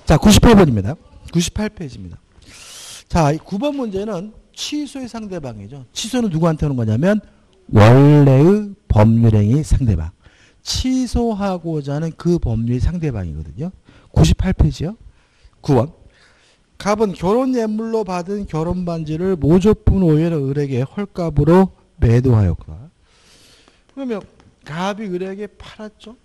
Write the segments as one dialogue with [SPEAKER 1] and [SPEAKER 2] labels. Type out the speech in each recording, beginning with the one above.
[SPEAKER 1] 자, 98번입니다. 98페이지입니다. 자, 9번 문제는 취소의 상대방이죠. 취소는 누구한테 오는 거냐면 원래의 법률행위 상대방. 취소하고자 하는 그 법률의 상대방이거든요. 98페이지요. 9번. 갑은 결혼 예물로 받은 결혼 반지를 모조품 오해를 을에게 헐값으로 매도하였다. 그러면 갑이 을에게 팔았죠.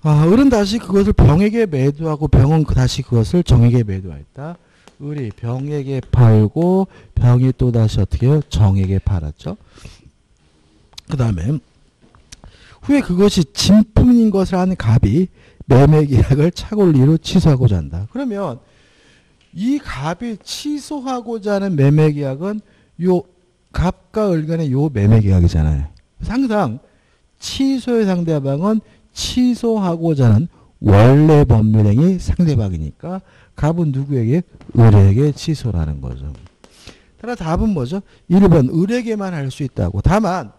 [SPEAKER 1] 을은 다시 그것을 병에게 매도하고 병은 다시 그것을 정에게 매도하였다. 을이 병에게 팔고 병이 또 다시 어떻게 해요? 정에게 팔았죠. 그 다음에 후에 그것이 진품인 것을 아는 갑이 매매 계약을 착오리로 취소하고자 한다. 그러면 이 갑이 취소하고자 하는 매매 계약은 요 갑과 을 간의 요 매매 계약이잖아요. 항상 취소의 상대방은 취소하고자 하는 원래 법률행위 상대방이니까 갑은 누구에게? 을에게 취소라는 거죠. 따라 답은 뭐죠? 1번 을에게만 할 수 있다고. 다만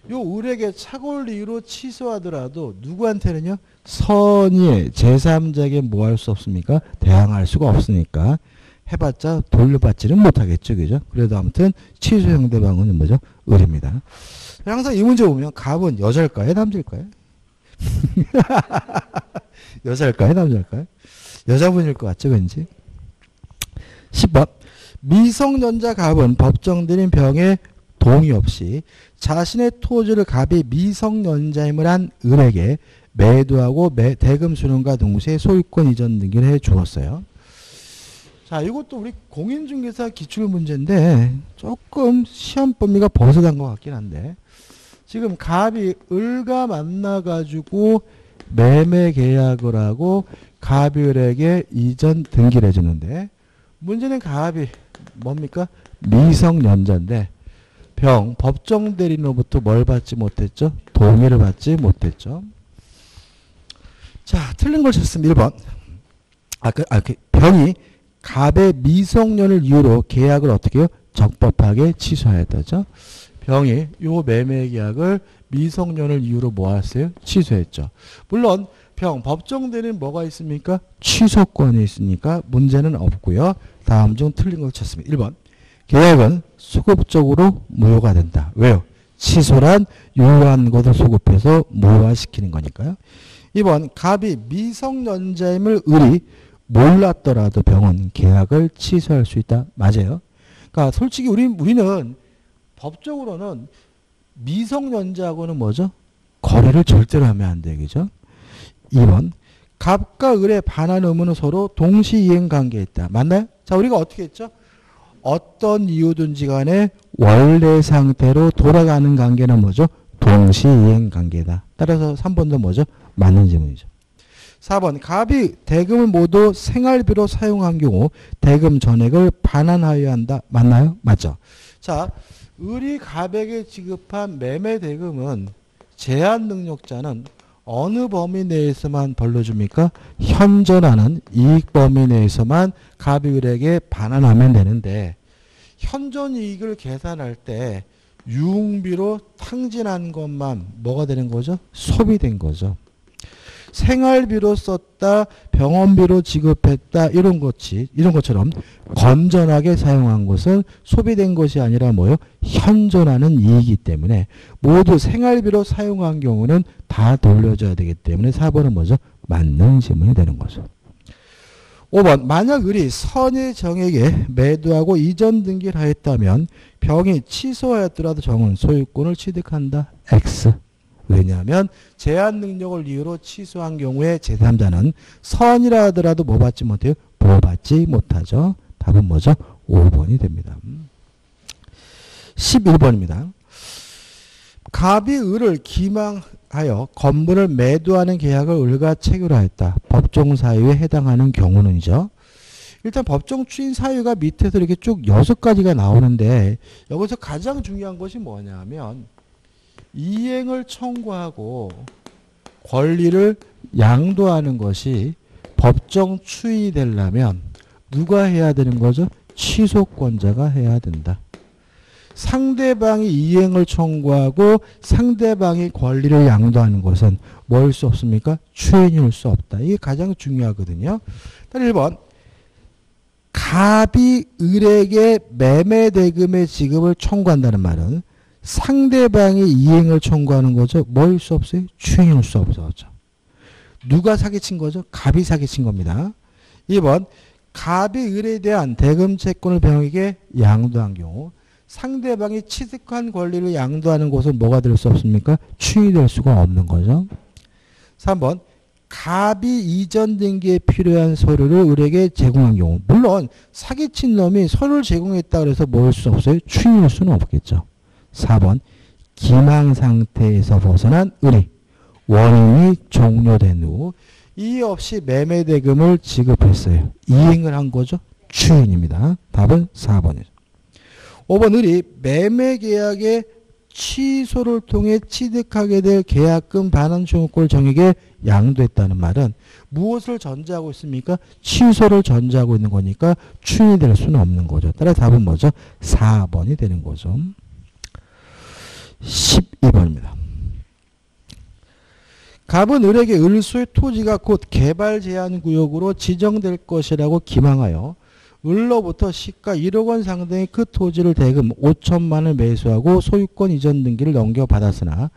[SPEAKER 1] 요 을에게 착오리로 취소하더라도 누구한테는요? 선의 제3자에게 뭐 할 수 없습니까? 대항할 수가 없으니까 해봤자 돌려받지는 못하겠죠. 그죠? 그래도 아무튼 취소 상대방은 뭐죠? 을입니다. 항상 이 문제 보면 갑은 여자일까요? 남자일까요? 여자일까요? 남자일까요? 여자분일 것 같죠? 왠지. 10번. 미성년자 갑은 법정들인 병에 동의 없이 자신의 토지를 갑이 미성년자임을 한 을에게 매도하고 대금 수령과 동시에 소유권 이전 등기를 해 주었어요. 자, 이것도 우리 공인중개사 기출 문제인데 조금 시험 범위가 벗어난 것 같긴 한데 지금 갑이 을과 만나가지고 매매 계약을 하고 갑이 을에게 이전 등기를 해주는데 문제는 갑이 뭡니까? 미성년자인데 법정 대리인으로부터 뭘 받지 못했죠? 동의를 받지 못했죠. 자, 틀린 걸 찾습니다. 1번. 병이 갑의 미성년을 이유로 계약을 어떻게 해요? 적법하게 취소하였다죠. 병이 요 매매 계약을 미성년을 이유로 모았어요? 취소했죠. 물론 법정 대리인 뭐가 있습니까? 취소권이 있으니까 문제는 없고요. 다음 중 틀린 걸 찾습니다. 1번. 계약은 수급적으로 무효가 된다. 왜요? 취소란 유효한 것을 수급해서 무효화시키는 거니까요. 2번. 갑이 미성년자임을 을이 몰랐더라도 병은 계약을 취소할 수 있다. 맞아요. 그러니까 솔직히 우리는 법적으로는 미성년자하고는 뭐죠? 거래를 절대로 하면 안 되겠죠. 2번. 갑과 을의 반환 의무는 서로 동시이행 관계에 있다. 맞나요? 자, 우리가 어떻게 했죠? 어떤 이유든지 간에 원래 상태로 돌아가는 관계는 뭐죠? 동시이행 관계다. 따라서 3번도 뭐죠? 맞는 질문이죠. 4번. 갑이 대금을 모두 생활비로 사용한 경우 대금 전액을 반환하여야 한다. 맞나요? 맞죠. 자, 을이 갑에게 지급한 매매 대금은 제한 능력자는 어느 범위 내에서만 벌려줍니까? 현존하는 이익 범위 내에서만 갑이 을에게 반환하면 되는데 현존 이익을 계산할 때 유흥비로 탕진한 것만 뭐가 되는 거죠? 소비된 거죠. 생활비로 썼다, 병원비로 지급했다 이런 것처럼 건전하게 사용한 것은 소비된 것이 아니라 뭐요? 현존하는 이익이기 때문에 모두 생활비로 사용한 경우는 다 돌려줘야 되기 때문에 4번은 뭐죠? 맞는 질문이 되는 거죠. 5번. 만약 을이 선의 정에게 매도하고 이전 등기를 하였다면 병이 취소하였더라도 정은 소유권을 취득한다. X. 왜냐하면 제한 능력을 이유로 취소한 경우에 제3자는 선이라 하더라도 뭐 받지 못해요? 보호받지 못하죠. 답은 뭐죠? 5번이 됩니다. 11번입니다. 갑이 을을 기망하여 건물을 매도하는 계약을 을과 체결하였다. 법정 사유에 해당하는 경우는이죠. 일단 법정 추인 사유가 밑에서 이렇게 쭉 6가지가 나오는데 여기서 가장 중요한 것이 뭐냐면 이행을 청구하고 권리를 양도하는 것이 법정 추인되려면 누가 해야 되는 거죠? 취소권자가 해야 된다. 상대방이 이행을 청구하고 상대방이 권리를 양도하는 것은 뭐일 수 없습니까? 추인일 수 없다. 이게 가장 중요하거든요. 1번 갑이 을에게 매매대금의 지급을 청구한다는 말은 상대방이 이행을 청구하는 거죠. 뭐일 수 없어요? 추인일 수 없죠. 누가 사기친 거죠? 갑이 사기친 겁니다. 2번 갑이 을에 대한 대금 채권을 병에게 양도한 경우 상대방이 취득한 권리를 양도하는 것은 뭐가 될 수 없습니까? 추인이 될 수가 없는 거죠. 3번 갑이 이전 등기에 필요한 서류를 을에게 제공한 경우 물론 사기친 놈이 서류를 제공했다 그래서 뭐일 수 없어요? 추인일 수는 없겠죠. 4번 기망 상태에서 벗어난 을이 원인이 종료된 후 이의 없이 매매대금을 지급했어요. 이행을 한 거죠. 추인입니다. 답은 4번이죠. 5번 을이 매매계약의 취소를 통해 취득하게 될 계약금 반환 청구권을 정에게 양도했다는 말은 무엇을 전제하고 있습니까? 취소를 전제하고 있는 거니까 추인이 될 수는 없는 거죠. 따라 답은 뭐죠? 4번이 되는 거죠. 12번입니다. 갑은 을에게 을소의 토지가 곧 개발 제한 구역으로 지정될 것이라고 기망하여 을로부터 시가 1억 원 상당의 그 토지를 대금 5천만 원을 매수하고 소유권 이전 등기를 넘겨받았으나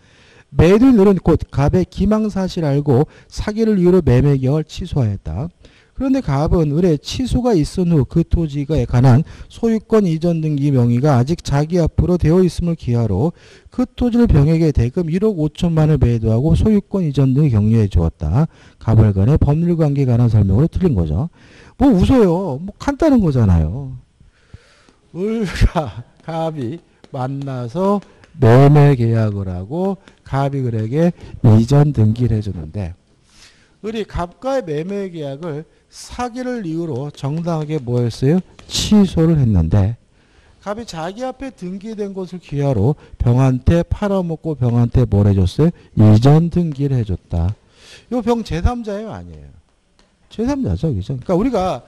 [SPEAKER 1] 매도인 을은 곧 갑의 기망 사실을 알고 사기를 이유로 매매 계약을 취소하였다. 그런데 갑은 을에 취소가 있은 후 그 토지에 관한 소유권 이전 등기 명의가 아직 자기 앞으로 되어 있음을 기하로 그 토지를 병에게 대금 1억 5천만 원을 매도하고 소유권 이전 등을 격려해 주었다. 갑을 간의 법률관계에 관한 설명으로 틀린 거죠. 뭐 웃어요. 뭐 간단한 거잖아요. 을과 갑이 만나서 매매 계약을 하고 갑이 을에게 이전 등기를 해줬는데 을이 갑과의 매매 계약을 사기를 이유로 정당하게 뭐 했어요? 취소를 했는데 갑이 자기 앞에 등기된 것을 기하로 병한테 팔아먹고 병한테 뭘 해줬어요? 이전 등기를 해줬다. 이 병 제3자예요? 아니에요? 제3자죠. 그죠? 그러니까 우리가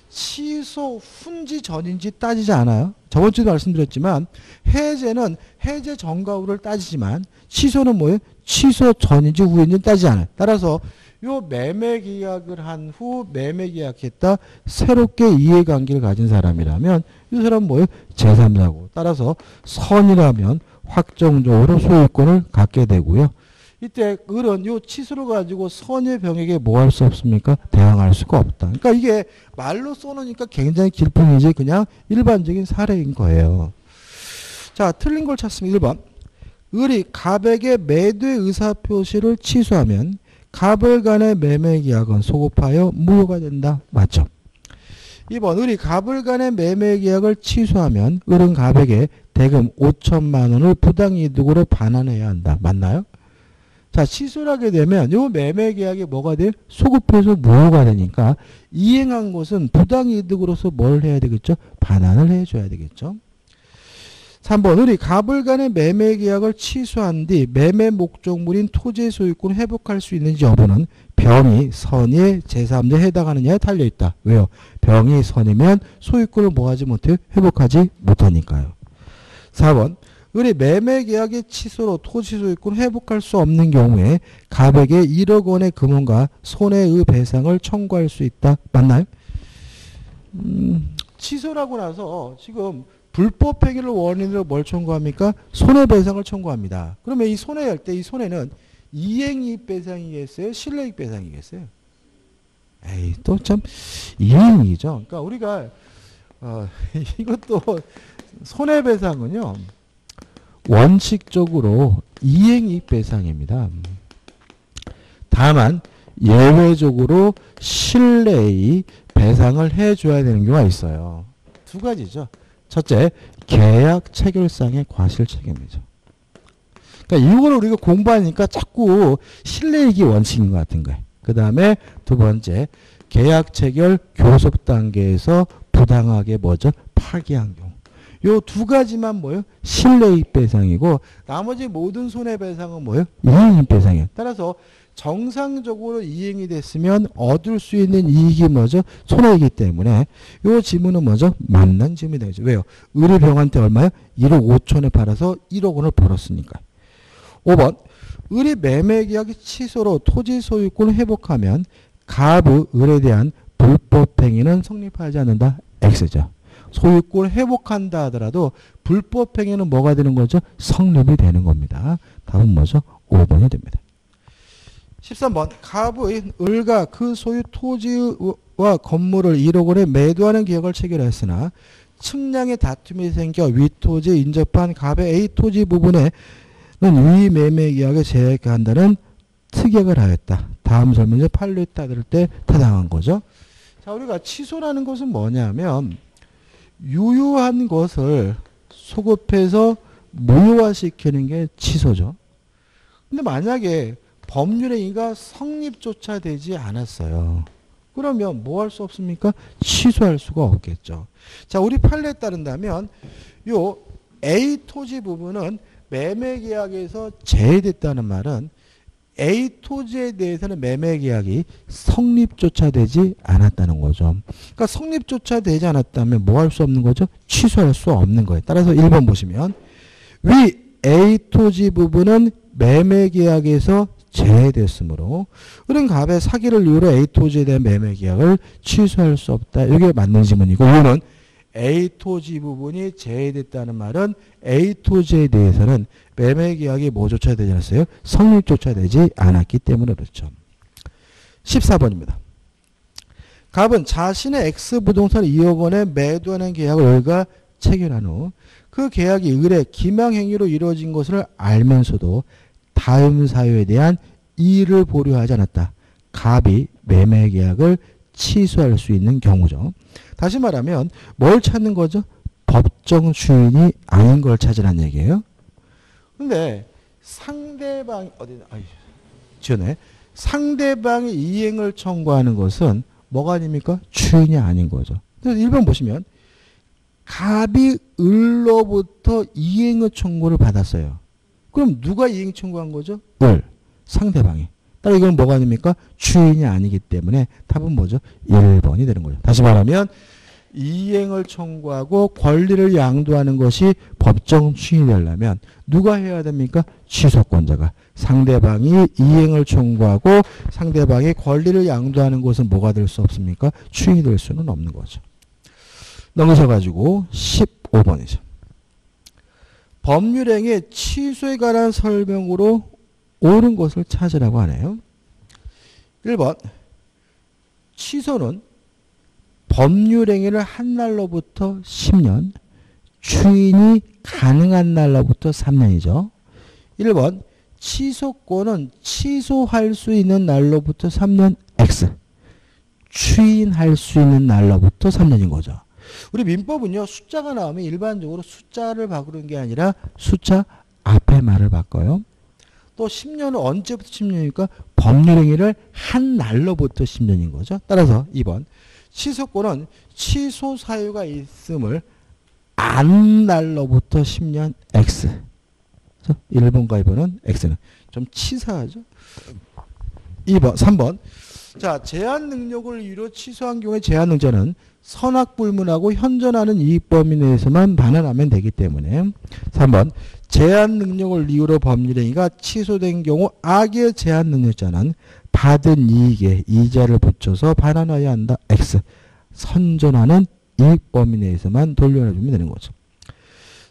[SPEAKER 1] 취소 후인지 전인지 따지지 않아요. 저번 주에도 말씀드렸지만 해제는 해제 전과 후를 따지지만 취소는 뭐예요? 취소 전인지 후인지 따지지 않아요. 따라서 요 매매 계약을 한 후 매매 계약했다 새롭게 이해관계를 가진 사람이라면 이 사람은 뭐예요? 제3자고 따라서 선이라면 확정적으로 소유권을 갖게 되고요. 이때 을은 요 취소를 가지고 선의 병에게 뭐 할 수 없습니까? 대항할 수가 없다. 그러니까 이게 말로 써놓으니까 굉장히 길뿐이지 그냥 일반적인 사례인 거예요. 자, 틀린 걸 찾습니다. 1번. 을이 갑에게 매도의 의사표시를 취소하면 갑을 간의 매매 계약은 소급하여 무효가 된다. 맞죠? 2번. 을이 갑을 간의 매매 계약을 취소하면 을은 갑에게 대금 5천만 원을 부당이득으로 반환해야 한다. 맞나요? 자, 취소를 하게 되면 이 매매 계약이 뭐가 돼요? 소급해서 무효가 되니까 이행한 것은 부당이득으로서 뭘 해야 되겠죠? 반환을 해줘야 되겠죠? 3번. 을이 갑을 간의 매매 계약을 취소한 뒤 매매 목적물인 토지 소유권을 회복할 수 있는지 여부는 병이 선의 제3자에 해당하느냐에 달려있다. 왜요? 병이 선이면 소유권을 뭐하지 못해요? 회복하지 못하니까요. 4번. 을이 매매 계약의 취소로 토지 소유권을 회복할 수 없는 경우에 갑에게 1억 원의 금원과 손해의 배상을 청구할 수 있다. 맞나요? 취소라고 나서 지금 불법 행위를 원인으로 뭘 청구합니까? 손해배상을 청구합니다. 그러면 이 손해할 때 이 손해는 이행이익 배상이겠어요? 실내이익 배상이겠어요? 에이, 또 참 이행이익이죠. 그러니까 우리가 이것도 손해배상은요. 원칙적으로 이행이익 배상입니다. 다만 예외적으로 실내의 배상을 해줘야 되는 경우가 있어요. 두 가지죠. 첫째, 계약 체결상의 과실 책임이죠. 그러니까 이걸 우리가 공부하니까 자꾸 실내이익이 원칙인 것 같은 거예요. 그 다음에 두 번째, 계약 체결 교섭 단계에서 부당하게 뭐죠? 파기한 경우. 요 두 가지만 뭐예요? 실내이익 배상이고 나머지 모든 손해배상은 뭐예요? 이행이익 배상이에요. 따라서 정상적으로 이행이 됐으면 얻을 수 있는 이익이 뭐죠? 손해이기 때문에 요 지문은 뭐죠? 맞는 지문이 되죠. 왜요? 의료병원한테 얼마요? 1억 5천에 팔아서 1억 원을 벌었으니까. 5번 의리 매매계약이 취소로 토지 소유권을 회복하면 가부 을에 대한 불법행위는 성립하지 않는다. X죠. 소유권을 회복한다 하더라도 불법행위는 뭐가 되는 거죠? 성립이 되는 겁니다. 답은 뭐죠? 5번이 됩니다. 13번 가부의 을과 그 소유 토지와 건물을 1억 원에 매도하는 계약을 체결했으나 측량의 다툼이 생겨 위토지에 인접한 갑의 A 토지 부분에는 위 매매 계약에 제약한다는 특약을 하였다. 다음 설명에 판례 따를 때 타당한 거죠. 자, 우리가 취소라는 것은 뭐냐면 유효한 것을 소급해서 무효화시키는 게 취소죠. 근데 만약에 법률행위가 성립조차 되지 않았어요. 그러면 뭐 할 수 없습니까? 취소할 수가 없겠죠. 자, 우리 판례에 따른다면 요 A 토지 부분은 매매계약에서 제외됐다는 말은 A 토지에 대해서는 매매계약이 성립조차 되지 않았다는 거죠. 그러니까 성립조차 되지 않았다면 뭐 할 수 없는 거죠? 취소할 수 없는 거예요. 따라서 1번 보시면 위 A 토지 부분은 매매계약에서 제외됐으므로 은행갑의 사기를 이유로 A 토지에 대한 매매계약을 취소할 수 없다. 이게 맞는 지문이고 이유는 A 토지 부분이 제외됐다는 말은 A 토지에 대해서는 매매계약이 뭐조차 되지 않았어요? 성립조차 되지 않았기 때문에 그렇죠. 14번입니다. 갑은 자신의 X부동산을 2억 원에 매도하는 계약을 을과 체결한 후 그 계약이 을의 기망행위로 이루어진 것을 알면서도 다음 사유에 대한 이의를 보류하지 않았다. 갑이 매매계약을 취소할 수 있는 경우죠. 다시 말하면 뭘 찾는 거죠? 법정 주인이 아닌 걸 찾으라는 얘기예요. 근데 상대방이 상대방이 이행을 청구하는 것은 뭐가 아닙니까? 주인이 아닌 거죠. 그래서 1번 보시면 갑이 을로부터 이행의 청구를 받았어요. 그럼 누가 이행 청구한 거죠? 을. 상대방이. 따라 이건 뭐가 아닙니까? 주인이 아니기 때문에 답은 뭐죠? 1번이 되는 거죠. 다시 말하면 이행을 청구하고 권리를 양도하는 것이 법정 주인이 되려면 누가 해야 됩니까? 취소권자가. 상대방이 이행을 청구하고 상대방이 권리를 양도하는 것은 뭐가 될 수 없습니까? 주인이 될 수는 없는 거죠. 넘으셔가지고 15번이죠. 법률행위 취소에 관한 설명으로 옳은 것을 찾으라고 하네요. 1번 취소는 법률행위를 한 날로부터 10년, 추인이 가능한 날로부터 3년이죠. 1번 취소권은 취소할 수 있는 날로부터 3년 X, 추인할 수 있는 날로부터 3년인 거죠. 우리 민법은요. 숫자가 나오면 일반적으로 숫자를 바꾸는 게 아니라 숫자 앞에 말을 바꿔요. 또 10년은 언제부터 10년입니까? 법률행위를 한 날로부터 10년인 거죠. 따라서 2번 취소권은 취소 사유가 있음을 안 날로부터 10년 X. 1번과 2번은 X는 좀 치사하죠. 3번 자, 제한 능력을 이유로 취소한 경우에 제한 능자는 선악불문하고 현존하는 이익 범위 내에서만 반환하면 되기 때문에 3번 제한 능력을 이유로 법률행위가 취소된 경우 악의 제한 능력자는 받은 이익에 이자를 붙여서 반환해야 한다. X. 선존하는 이익 범위 내에서만 돌려주면 되는 거죠.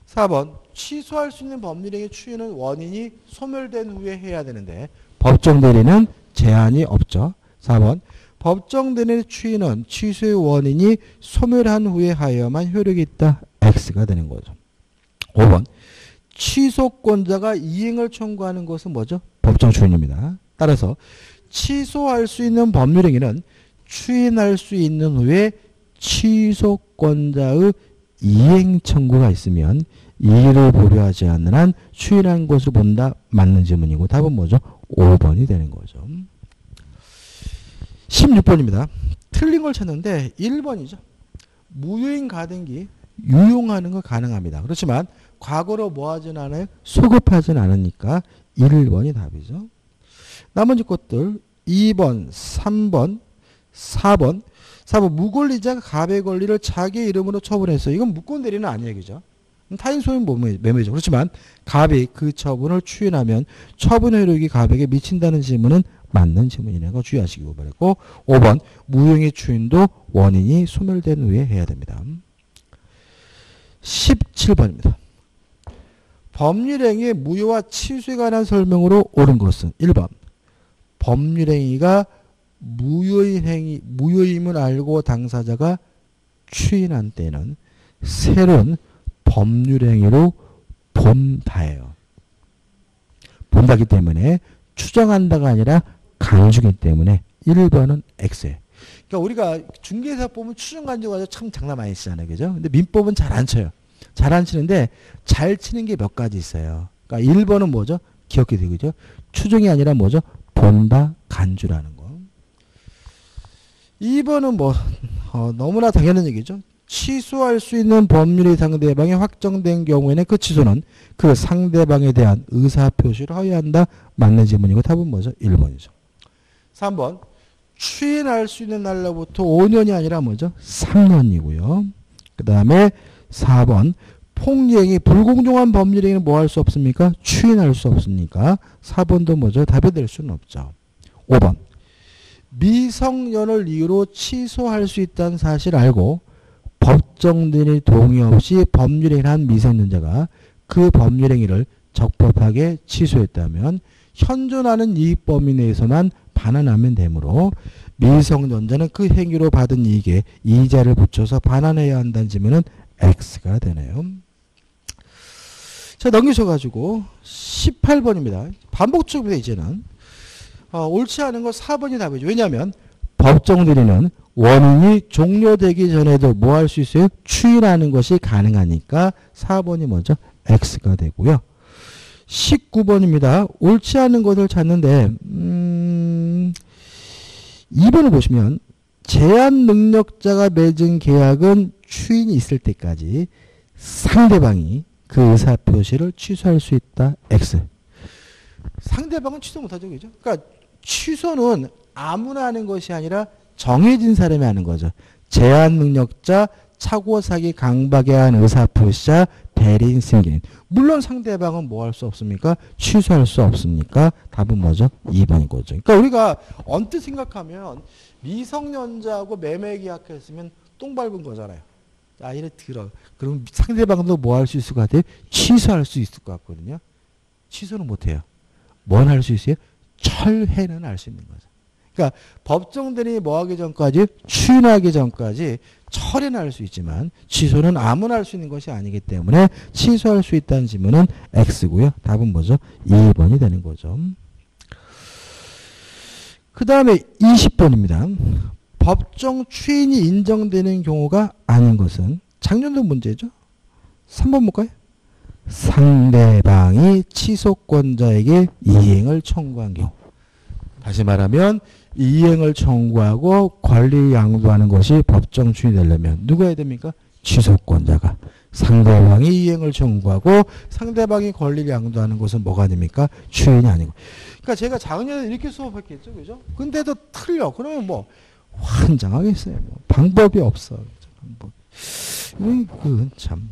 [SPEAKER 1] 4번 취소할 수 있는 법률행위 추이는 원인이 소멸된 후에 해야 되는데 법정 대리는 제한이 없죠. 4번 법정 대리의 추이는 취소의 원인이 소멸한 후에 하여야만 효력이 있다. X가 되는 거죠. 5번 취소권자가 이행을 청구하는 것은 뭐죠? 법정 추인입니다. 따라서 취소할 수 있는 법률행위는 추인할 수 있는 후에 취소권자의 이행 청구가 있으면 이의를 보류하지 않는 한 추인한 것을 본다. 맞는 질문이고 답은 뭐죠? 5번이 되는 거죠. 16번입니다. 틀린 걸 찾는데 1번이죠. 무효인 가등기 유용하는 거 가능합니다. 그렇지만 과거로 뭐 하진 않아요? 소급하진 않으니까 1번이 답이죠. 나머지 것들 2번, 3번, 4번. 4번 무권리자가 갑의 권리를 자기 이름으로 처분했어요. 이건 무권 대리는 아니에요. 그죠? 타인 소유 매매죠. 그렇지만 갑이 그 처분을 추인하면 처분 효력이 갑에게 미친다는 질문은 맞는 질문이라는 거 주의하시기 바라고 5번 무효행위 추인도 원인이 소멸된 후에 해야 됩니다. 17번입니다. 법률행위의 무효와 취소에 관한 설명으로 옳은 것은 1번 법률행위가 무효임을 알고 당사자가 추인한 때는 새로운 법률행위로 본다예요. 본다기 때문에 추정한다가 아니라 강조기 때문에 1번은 X예요. 그러니까 우리가 중개사 보면 추정 간주가 참 장난 많이 치잖아요. 그죠? 근데 민법은 잘 안 쳐요. 잘 안 치는데 잘 치는 게 몇 가지 있어요. 그러니까 1번은 뭐죠? 기억이 되죠? 추정이 아니라 뭐죠? 본다, 간주라는 거. 2번은 뭐 너무나 당연한 얘기죠. 취소할 수 있는 법률의 상대방이 확정된 경우에는 그 취소는 그 상대방에 대한 의사표시를 허용한다. 맞는 질문이고 답은 뭐죠? 1번이죠. 3번 추인할 수 있는 날로부터 5년이 아니라 뭐죠? 3년이고요. 그 다음에 4번 폭리행위 불공정한 법률행위는 뭐 할 수 없습니까? 추인할 수 없으니까 4번도 뭐죠? 답이 될 수는 없죠. 5번 미성년을 이유로 취소할 수 있다는 사실을 알고 법정들의 동의 없이 법률행위를 한 미성년자가 그 법률행위를 적법하게 취소했다면 현존하는 이익 범위 내에서만 반환하면 되므로 미성년자는 그 행위로 받은 이익에 이자를 붙여서 반환해야 한다는 질문은 X가 되네요. 자, 넘기셔가지고 18번입니다. 반복적입니다. 이제는 옳지 않은 거 4번이 답이죠. 왜냐하면 법정들이는 원인이 종료되기 전에도 뭐 할 수 있어요? 추인하는 것이 가능하니까 4번이 먼저 X가 되고요. 19번입니다. 옳지 않은 것을 찾는데 2번을 보시면 제한 능력자가 맺은 계약은 추인이 있을 때까지 상대방이 그 의사표시를 취소할 수 있다. X. 상대방은 취소 못하죠. 그죠? 그러니까 취소는 아무나 하는 것이 아니라 정해진 사람이 하는 거죠. 제한 능력자, 차고 사기 강박에 한 의사표시자, 대리인 승계인. 물론 상대방은 뭐 할 수 없습니까? 취소할 수 없습니까? 답은 뭐죠? 2번인 거죠. 그러니까 우리가 언뜻 생각하면 미성년자하고 매매 계약했으면 똥 밟은 거잖아요. 자, 이래 들어. 그럼 상대방도 뭐 할 수 있을 것 같아요? 취소할 수 있을 것 같거든요. 취소는 못해요. 뭔 할 수 있어요? 철회는 할 수 있는 거죠. 그러니까 법정들이 뭐 하기 전까지 추인하기 전까지 철회는 할 수 있지만 취소는 아무나 할 수 있는 것이 아니기 때문에 취소할 수 있다는 질문은 X고요. 답은 뭐죠? 2번이 되는 거죠. 그 다음에 20번입니다. 법정 추인이 인정되는 경우가 아닌 것은 작년도 문제죠. 3번 볼까요? 상대방이 취소권자에게 이행을 청구한 경우. 다시 말하면 이행을 청구하고 권리 양도하는 것이 법정 추인이 되려면 누가 해야 됩니까? 취소권자가. 상대방이 이행을 청구하고 상대방이 권리를 양도하는 것은 뭐가 됩니까? 추인이 아니고. 그러니까 제가 작년에 이렇게 수업했겠죠. 그죠? 근데도 틀려. 그러면 뭐 환장하겠어요. 뭐 방법이 없어. 방법. 참.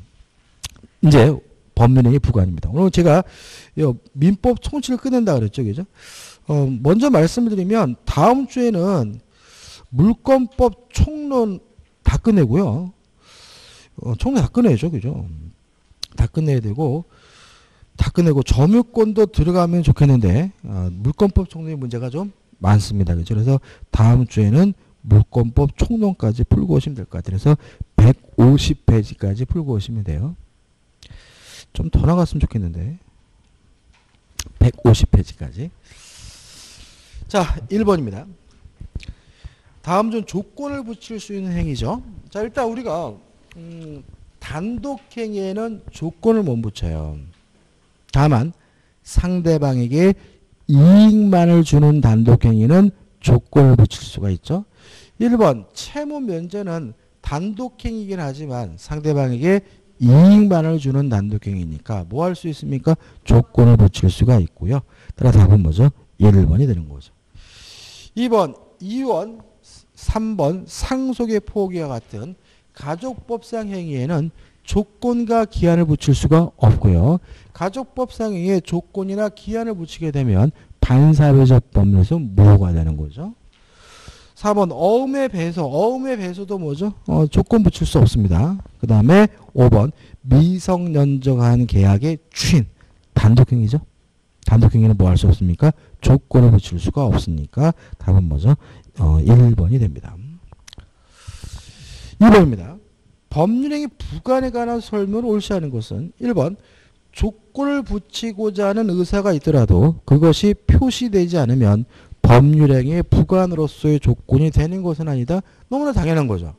[SPEAKER 1] 이제 법률행위 부과입니다. 오늘 제가 민법 총칙을 끝낸다 그랬죠. 그죠? 먼저 말씀을 드리면 다음 주에는 물권법 총론 다 끝내고요. 총론 다 끝내죠. 그죠? 다 끝내야 되고 다 끝내고 점유권도 들어가면 좋겠는데 물권법 총론의 문제가 좀 많습니다. 그죠? 그래서 다음 주에는 물권법 총론까지 풀고 오시면 될 것 같아요. 그래서 150페이지까지 풀고 오시면 돼요. 좀 더 나갔으면 좋겠는데 150페이지까지. 자, 1번입니다. 다음 중 조건을 붙일 수 있는 행위죠. 자, 일단 우리가 단독행위에는 조건을 못 붙여요. 다만 상대방에게 이익만을 주는 단독행위는 조건을 붙일 수가 있죠. 1번 채무 면제는 단독행위이긴 하지만 상대방에게 이익만을 주는 단독행위니까 뭐 할 수 있습니까? 조건을 붙일 수가 있고요. 따라 답은 뭐죠? 1번이 되는 거죠. 2번 이원, 3번 상속의 포기와 같은 가족법상 행위에는 조건과 기한을 붙일 수가 없고요. 가족법상 행위에 조건이나 기한을 붙이게 되면 반사회적 법률에서 무효가 되는 거죠. 4번 어음의 배서. 어음의 배서도 뭐죠? 조건 붙일 수 없습니다. 그 다음에 5번 미성년자한 계약의 추인. 단독행위죠. 단독행위는 뭐 할 수 없습니까? 조건을 붙일 수가 없으니까 답은 뭐죠? 1번이 됩니다. 2번입니다. 법률행위 부관에 관한 설명을 옳지 않은 것은 1번 조건을 붙이고자 하는 의사가 있더라도 그것이 표시되지 않으면 법률행위의 부관으로서의 조건이 되는 것은 아니다. 너무나 당연한 거죠.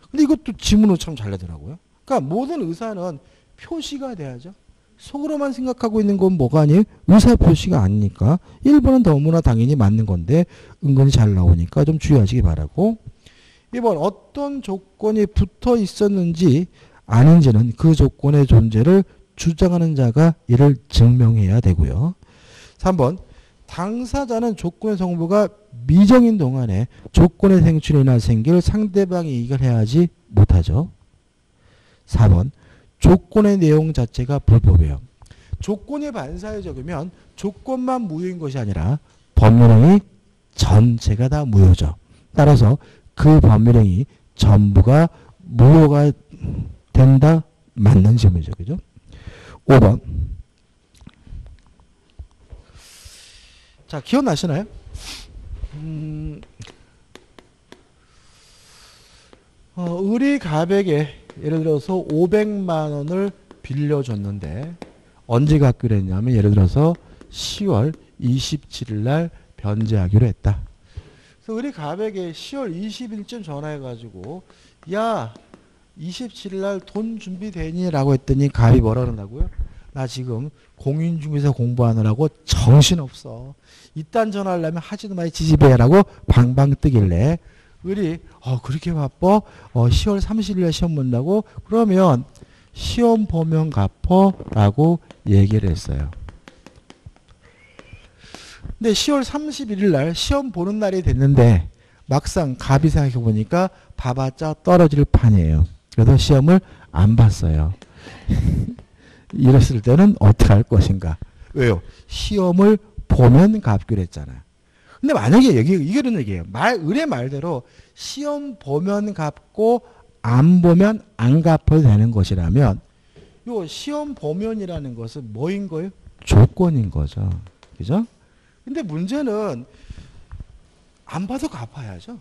[SPEAKER 1] 근데 이것도 지문으로 참 잘 내더라고요. 그러니까 모든 의사는 표시가 돼야죠. 속으로만 생각하고 있는 건 뭐가 아니에요? 의사 표시가 아니니까 1번은 너무나 당연히 맞는 건데 은근히 잘 나오니까 좀 주의하시기 바라고. 2번 어떤 조건이 붙어 있었는지 아닌지는 그 조건의 존재를 주장하는 자가 이를 증명해야 되고요. 3번 당사자는 조건의 성부가 미정인 동안에 조건의 생출이나 생기를 상대방이 이익을 해야지 못하죠. 4번 조건의 내용 자체가 불법이에요. 조건이 반사회적이면 조건만 무효인 것이 아니라 법률행위 전체가 다 무효죠. 따라서 그 법률행위 전부가 무효가 된다? 맞는 질문이죠. 그죠? 5번. 자, 기억나시나요? 을이 갑에게 예를 들어서 500만 원을 빌려줬는데 언제 갚기로 했냐면 예를 들어서 10월 27일 날 변제하기로 했다. 그래서 우리 갑에게 10월 20일쯤 전화해가지고 야 27일 날 돈 준비되니? 라고 했더니 갑이 뭐라 그런다고요? 나 지금 공인중개사 공부하느라고 정신없어. 이딴 전화하려면 하지도 마이 지지배야 라고 방방 뜨길래 을이 그렇게 바빠? 10월 30일 날 시험 본다고? 그러면 시험 보면 갚어 라고 얘기를 했어요. 근데 10월 31일 날 시험 보는 날이 됐는데 막상 갑이 생각해 보니까 봐봤자 떨어질 판이에요. 그래서 시험을 안 봤어요. 이랬을 때는 어떻게 할 것인가? 왜요? 시험을 보면 갚기로 했잖아요. 근데 만약에 이게 이런 얘기예요. 을의 말대로 시험 보면 갚고 안 보면 안 갚아도 되는 것이라면 요 시험 보면이라는 것은 뭐인 거예요? 조건인 거죠. 그죠? 근데 문제는 안 봐도 갚아야죠.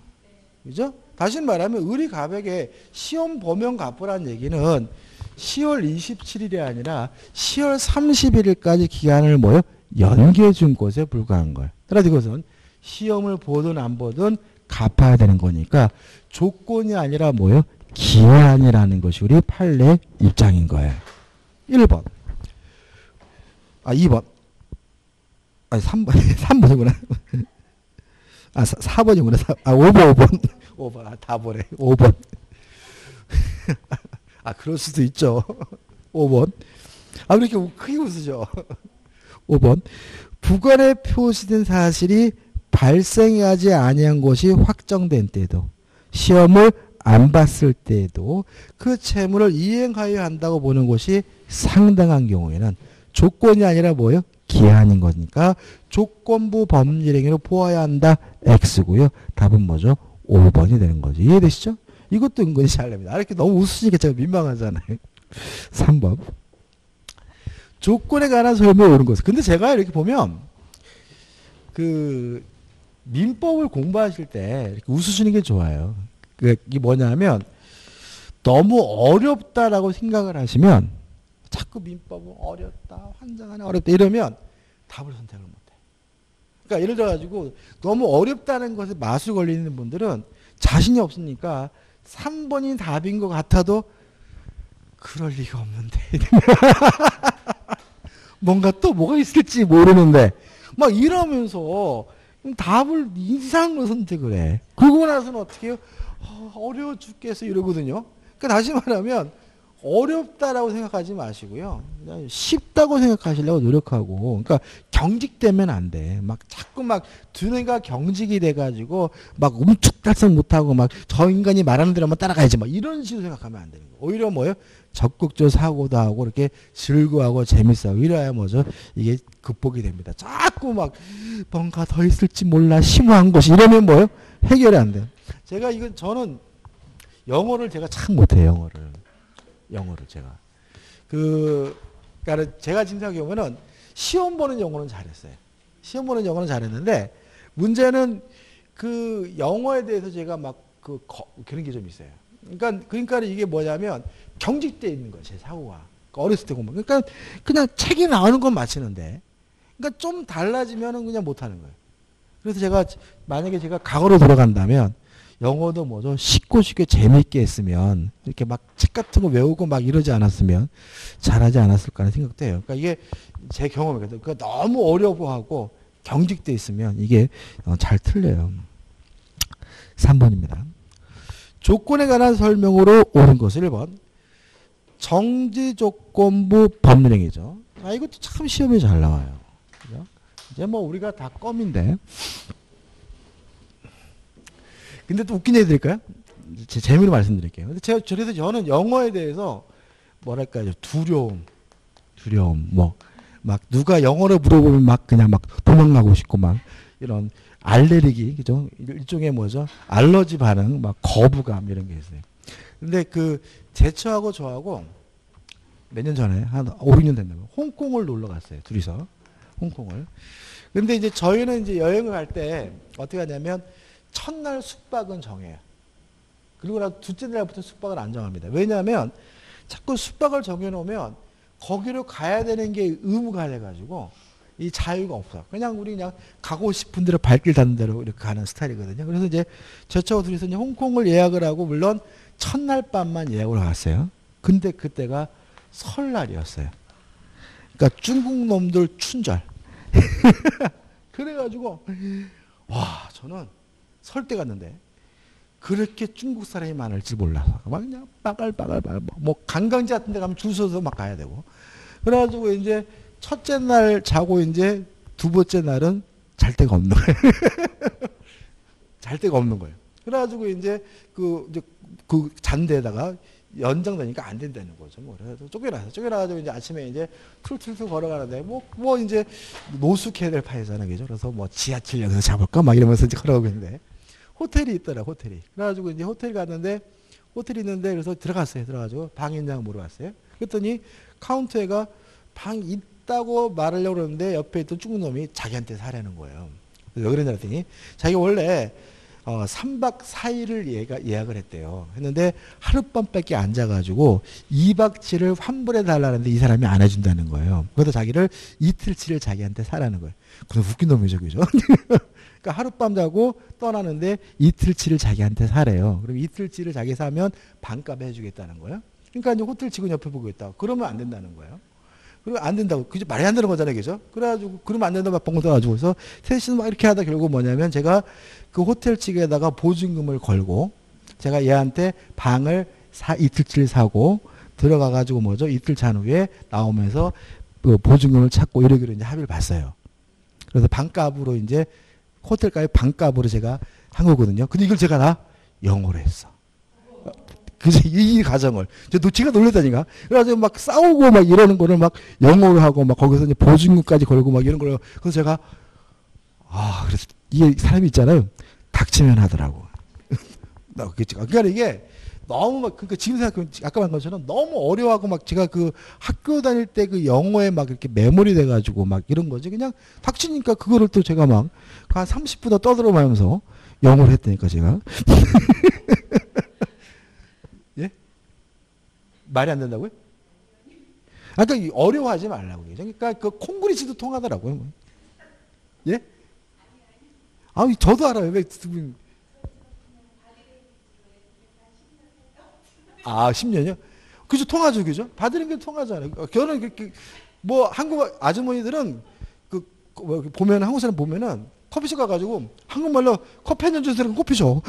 [SPEAKER 1] 그죠? 다시 말하면 을이 갑에게 시험 보면 갚으라는 얘기는 10월 27일이 아니라 10월 31일까지 기간을 뭐요? 연기해 준 것에 불과한 거예요. 따라서 이것은 시험을 보든 안 보든 갚아야 되는 거니까 조건이 아니라 뭐요? 기한이라는 것이 우리 판례 입장인 거예요. 1번. 2번. 3번. 3번이구나. 4번이구나. 5번. 5번. 다 보래. 5번. 그럴 수도 있죠. 5번. 그렇게 크게 웃으죠. 5번. 부관에 표시된 사실이 발생하지 아니한 것이 확정된 때도 시험을 안 봤을 때에도 그 채무를 이행하여야 한다고 보는 것이 상당한 경우에는 조건이 아니라 뭐예요? 기한인 거니까 조건부 법률행위로 보아야 한다. X고요. 답은 뭐죠? 5번이 되는 거죠. 이해되시죠? 이것도 은근히 잘 냅니다. 이렇게 너무 웃으시니까 제가 민망하잖아요. 3번. 조건에 관한 설명이 오는 것은. 근데 제가 이렇게 보면 그 민법을 공부하실 때 이렇게 웃으시는 게 좋아요. 이게 뭐냐면 너무 어렵다라고 생각을 하시면 자꾸 민법은 어렵다, 환장하네, 어렵다 이러면 답을 선택을 못해. 그러니까 예를 들어가지고 너무 어렵다는 것에 마술 걸리는 분들은 자신이 없으니까 3번이 답인 것 같아도 그럴 리가 없는데 뭔가 또 뭐가 있을지 모르는데 막 이러면서 그럼 답을 이상한 걸 선택을 해. 그러고 나서는 어떻게 해요? 어려워 죽겠어 이러거든요. 그러니까 다시 말하면 어렵다라고 생각하지 마시고요. 그냥 쉽다고 생각하시려고 노력하고, 그러니까 경직되면 안 돼. 막 자꾸 막 두뇌가 경직이 돼가지고 막 움쭉달싹 못하고 막 저 인간이 말하는 대로만 따라가야지 막 이런 식으로 생각하면 안 되는 거예요. 오히려 뭐예요? 적극적으로 사고도 하고 이렇게 즐거워하고 재밌어하고 이래야 뭐죠? 이게 극복이 됩니다. 자꾸 막 뭔가 더 있을지 몰라 심오한 것이 이러면 뭐예요? 해결이 안 돼요. 저는 영어를 제가 참 못해요. 영어를 제가. 그러니까 제가 지금 생각해보면은 시험 보는 영어는 잘했어요. 시험 보는 영어는 잘했는데 문제는 그 영어에 대해서 제가 막 그런 게 좀 있어요. 그러니까 이게 뭐냐면 경직돼 있는 거예요. 제 사고가. 어렸을 때 공부. 그러니까 그냥 책이 나오는 건 맞히는데 그러니까 좀 달라지면은 그냥 못하는 거예요. 그래서 만약에 제가 과거로 돌아간다면 영어도 뭐죠? 쉽게 재밌게 했으면 이렇게 막 책 같은 거 외우고 막 이러지 않았으면 잘하지 않았을까 하는 생각도 해요. 그러니까 이게 제 경험이거든요. 그러니까 너무 어려워하고 경직돼 있으면 이게 잘 틀려요. 3번입니다. 조건에 관한 설명으로 옳은 것을 1번. 정지조건부 법률행위죠. 이것도 참 시험에 잘 나와요. 그죠? 이제 뭐 우리가 다 껌인데. 근데 또 웃긴 얘기 드릴까요? 제 재미로 말씀드릴게요. 근데 그래서 저는 영어에 대해서 뭐랄까요? 두려움, 막 누가 영어를 물어보면 막 그냥 막 도망가고 싶고 막 이런 알레르기, 그죠? 일종의 뭐죠? 알러지 반응, 막 거부감 이런 게 있어요. 근데 제처하고 저하고 몇 년 전에 한 5, 6년 됐나요? 홍콩을 놀러 갔어요. 둘이서. 홍콩을. 근데 이제 저희는 이제 여행을 갈 때 어떻게 하냐면 첫날 숙박은 정해요. 그리고 나서 둘째 날부터 숙박을 안 정합니다. 왜냐하면 자꾸 숙박을 정해놓으면 거기로 가야 되는 게 의무가 돼가지고 이 자유가 없어. 우리 그냥 가고 싶은 대로 발길 닿는 대로 이렇게 가는 스타일이거든요. 그래서 이제 저하고 둘이서 이제 홍콩을 예약을 하고 물론 첫날 밤만 예약을 갔어요. 근데 그때가 설날이었어요. 그러니까 중국 놈들 춘절. 그래가지고 와 저는 설 때 갔는데 그렇게 중국 사람이 많을 줄 몰라서 막 그냥 빠글빠글 뭐 관광지 같은 데 가면 줄 서서 막 가야 되고 그래가지고 이제 첫째 날 자고 이제 두 번째 날은 잘 데가 없는 거예요. 잘 데가 없는 거예요. 그래가지고 이제 그 잔데에다가 연장되니까 안 된다는 거죠. 뭐 그래서 쫓겨나가지고 이제 아침에 이제 툴툴툴 걸어가는데 뭐 이제 노숙해야 될 판이잖아요, 그죠? 그래서 뭐 지하철역에서 잡을까 막 이러면서 이제 걸어가고 있는데 호텔이 있더라, 호텔이. 그래가지고 이제 호텔 갔는데 호텔이 있는데 그래서 들어가가지고 방 있냐고 물어봤어요. 그랬더니 카운터에가 방 있다고 말하려고 그러는데 옆에 있던 중국 놈이 자기한테 사라는 거예요. 왜 그러냐 했더니 자기 원래 3박 4일을 예약을 했대요. 했는데 하룻밤밖에 안 자가지고 2박 7을 환불해 달라는데 이 사람이 안 해준다는 거예요. 그래서 자기를 이틀치를 자기한테 사라는 거예요. 그럼 웃긴 놈이죠, 그죠? 그러니까 하룻밤 자고 떠나는데 이틀치를 자기한테 사래요. 그럼 이틀치를 자기 사면 반값 해주겠다는 거예요. 그러니까 이제 호텔 직원 옆에 보고 있다. 그러면 안 된다는 거예요. 그리고 안 된다고. 그죠? 말이 안 되는 거잖아요. 그죠? 그래가지고, 그러면 안 된다고 막 뻥 떠가지고, 그래서 셋이서 막 이렇게 하다 결국 뭐냐면 제가 그 호텔 측에다가 보증금을 걸고, 제가 얘한테 방을 이틀치를 사고, 들어가가지고 뭐죠? 이틀 잔 후에 나오면서 그 보증금을 찾고 이러기로 이제 합의를 봤어요. 그래서 방값으로 이제, 호텔값의 방값으로 제가 한 거거든요. 근데 이걸 제가 다 영어로 했어. 그래서 이 과정을 제가 놀랬다니까. 그래가지고 막 싸우고 막 이러는 거를 막 영어로 하고 막 거기서 이제 보증금까지 걸고 막 이런 거를 그래서 제가 그래서 이게 사람이 있잖아요. 닥치면 하더라고. 그러니까 이게 너무 막 그러니까 지금 생각하면 아까 말한 것처럼 너무 어려워하고 막 제가 그 학교 다닐 때 그 영어에 막 이렇게 메모리 돼가지고 막 이런 거지. 그냥 닥치니까 그거를 또 제가 막 한 30분 더 떠들어가면서 영어를 했다니까 제가. 예? 말이 안 된다고요? 그러니까 어려워하지 말라고. 그러니까 그 콩그리치도 통하더라고요. 예? 저도 알아요. 왜 10년이요? 그죠, 통하죠, 그죠? 받으는 게 통하잖아요. 결혼, 뭐, 한국 아주머니들은, 보면, 한국 사람 보면은, 커피숍 가가지고 한국말로 커피 한 잔 주세요. 커피숍.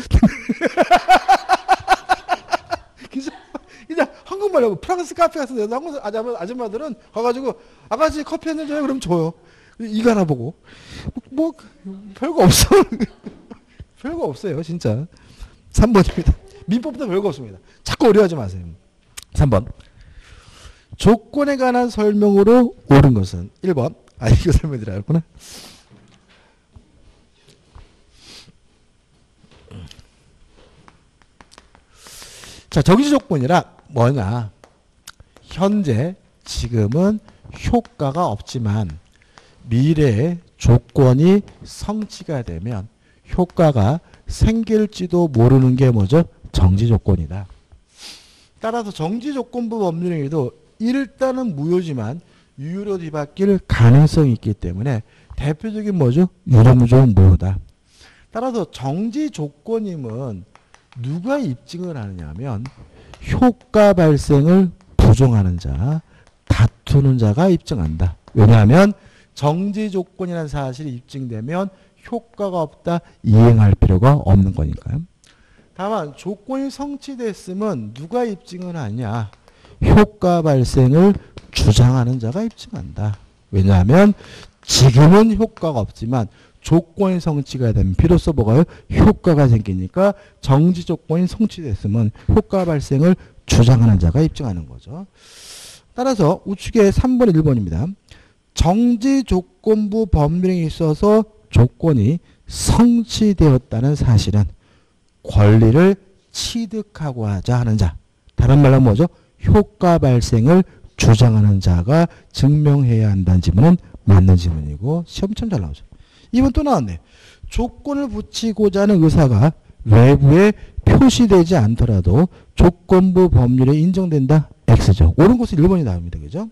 [SPEAKER 1] 그냥 한국말로 프랑스 카페 가서 한국 아줌마들은 가가지고 아가씨 커피 한 잔 줘요. 그럼 줘요. 이거 하나 보고 뭐 별거 없어. 별거 없어요 진짜. 3번입니다. 민법도 별거 없습니다. 자꾸 어려워하지 마세요. 3번. 조건에 관한 설명으로 옳은 것은 1번. 이거 설명드려야겠구나. 자, 정지 조건이라 뭐냐. 현재 지금은 효과가 없지만 미래에 조건이 성취가 되면 효과가 생길지도 모르는 게 뭐죠? 정지 조건이다. 따라서 정지 조건부 법률행위도 일단은 무효지만 유효로 뒤바뀔 가능성이 있기 때문에 대표적인 뭐죠? 유효무조건 무효다. 따라서 정지 조건임은 누가 입증을 하느냐 하면 효과 발생을 부정하는 자, 다투는 자가 입증한다. 왜냐하면 정지 조건이라는 사실이 입증되면 효과가 없다, 이행할 필요가 없는 거니까요. 다만 조건이 성취됐으면 누가 입증을 하냐? 효과 발생을 주장하는 자가 입증한다. 왜냐하면 지금은 효과가 없지만 조건이 성취가 되면 비로소 뭐가요? 효과가 생기니까 정지 조건이 성취됐으면 효과 발생을 주장하는 자가 입증하는 거죠. 따라서 우측에 3번 1번입니다. 정지 조건부 법률에 있어서 조건이 성취되었다는 사실은 권리를 취득하고 하자 하는 자. 다른 말로 뭐죠? 효과 발생을 주장하는 자가 증명해야 한다는 지문은 맞는 지문이고 시험 참 잘 나오죠. 2번 또 나왔네. 조건을 붙이고자 하는 의사가 외부에 표시되지 않더라도 조건부 법률에 인정된다. X죠. 옳은 것은 1번이 나옵니다. 그죠?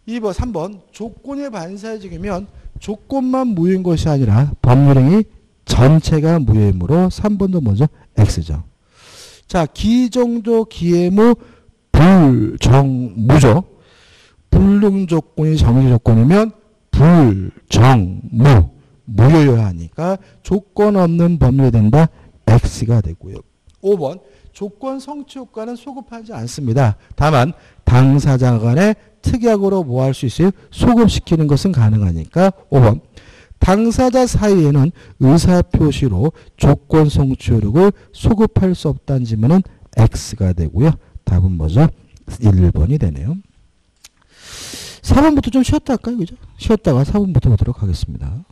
[SPEAKER 1] 2번, 3번. 조건의 반사적이면 조건만 무효인 것이 아니라 법률행위 전체가 무효이므로 3번도 뭐죠? X죠. 자, 기정조, 기해무, 불정무죠. 불능 조건이 정지 조건이면 불정무, 무효여야 하니까 조건 없는 법률이 된다. X가 되고요. 5번. 조건 성취 효과는 소급하지 않습니다. 다만 당사자 간에 특약으로 뭐 할 수 있어요? 소급시키는 것은 가능하니까 5번. 당사자 사이에는 의사표시로 조건 성취 효력을 소급할 수 없다는 지문은 X가 되고요. 답은 뭐죠? 1번이 되네요. 4번부터 좀 쉬었다 할까요? 그죠? 쉬었다가 4번부터 보도록 하겠습니다.